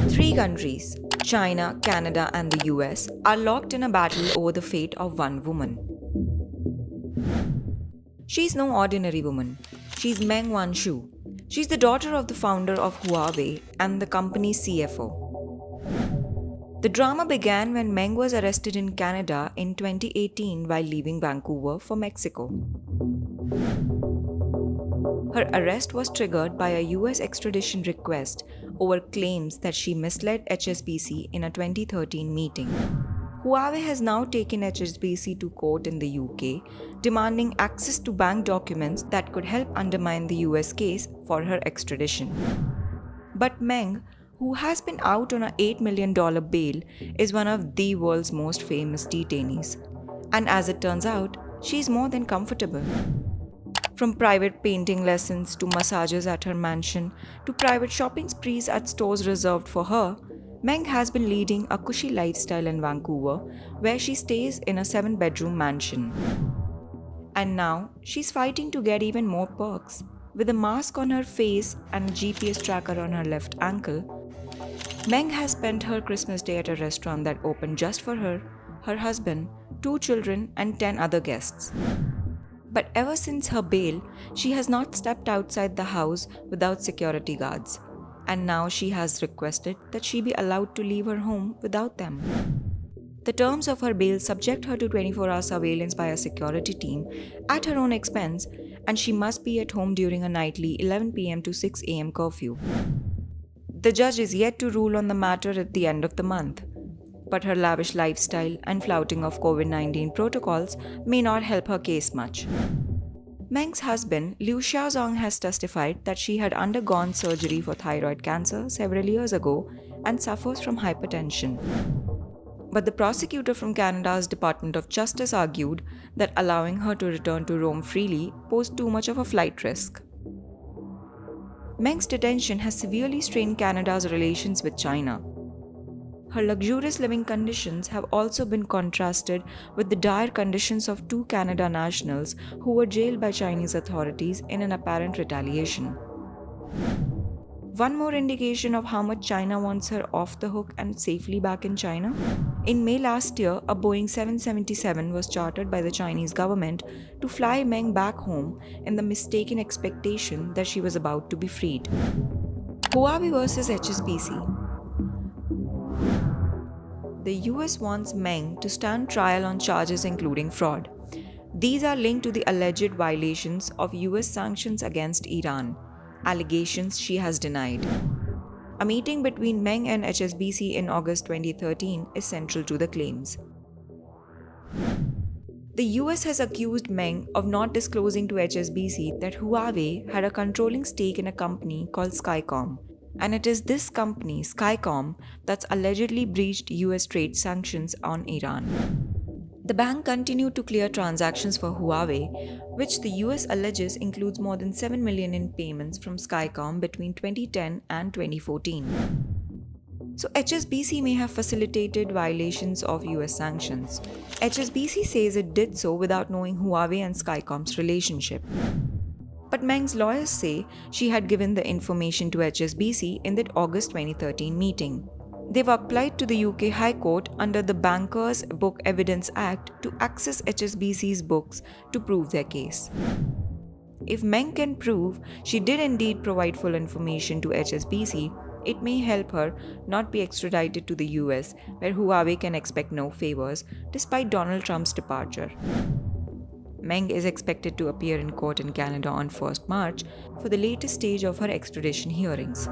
Three countries, China, Canada, and the US, are locked in a battle over the fate of one woman. She's no ordinary woman. She's Meng Wanzhou. She's the daughter of the founder of Huawei and the company's CFO. The drama began when Meng was arrested in Canada in 2018 while leaving Vancouver for Mexico. Her arrest was triggered by a US extradition request over claims that she misled HSBC in a 2013 meeting. Huawei has now taken HSBC to court in the UK, demanding access to bank documents that could help undermine the US case for her extradition. But Meng, who has been out on an $8 million bail, is one of the world's most famous detainees. And as it turns out, she's more than comfortable. From private painting lessons to massages at her mansion to private shopping sprees at stores reserved for her, Meng has been leading a cushy lifestyle in Vancouver, where she stays in a 7-bedroom mansion. And now, she's fighting to get even more perks. With a mask on her face and a GPS tracker on her left ankle, Meng has spent her Christmas Day at a restaurant that opened just for her, her husband, 2 children, and 10 other guests. But ever since her bail, she has not stepped outside the house without security guards. And now she has requested that she be allowed to leave her home without them. The terms of her bail subject her to 24-hour surveillance by a security team at her own expense, and she must be at home during a nightly 11 p.m. to 6 a.m. curfew. The judge is yet to rule on the matter at the end of the month, but her lavish lifestyle and flouting of COVID-19 protocols may not help her case much. Meng's husband, Liu Xiaozong, has testified that she had undergone surgery for thyroid cancer several years ago and suffers from hypertension. But the prosecutor from Canada's Department of Justice argued that allowing her to return to Rome freely posed too much of a flight risk. Meng's detention has severely strained Canada's relations with China. Her luxurious living conditions have also been contrasted with the dire conditions of 2 Canada nationals who were jailed by Chinese authorities in an apparent retaliation. One more indication of how much China wants her off the hook and safely back in China. In May last year, a Boeing 777 was chartered by the Chinese government to fly Meng back home in the mistaken expectation that she was about to be freed. Huawei versus HSBC. The US wants Meng to stand trial on charges including fraud. These are linked to the alleged violations of US sanctions against Iran, allegations she has denied. A meeting between Meng and HSBC in August 2013 is central to the claims. The US has accused Meng of not disclosing to HSBC that Huawei had a controlling stake in a company called Skycom. And it is this company, Skycom, that's allegedly breached US trade sanctions on Iran. The bank continued to clear transactions for Huawei, which the US alleges includes more than $7 million in payments from Skycom between 2010 and 2014. So HSBC may have facilitated violations of US sanctions. HSBC says it did so without knowing Huawei and Skycom's relationship. But Meng's lawyers say she had given the information to HSBC in that August 2013 meeting. They've applied to the UK High Court under the Bankers Book Evidence Act to access HSBC's books to prove their case. If Meng can prove she did indeed provide full information to HSBC, it may help her not be extradited to the US, where Huawei can expect no favors despite Donald Trump's departure. Meng is expected to appear in court in Canada on 1st March for the latest stage of her extradition hearings.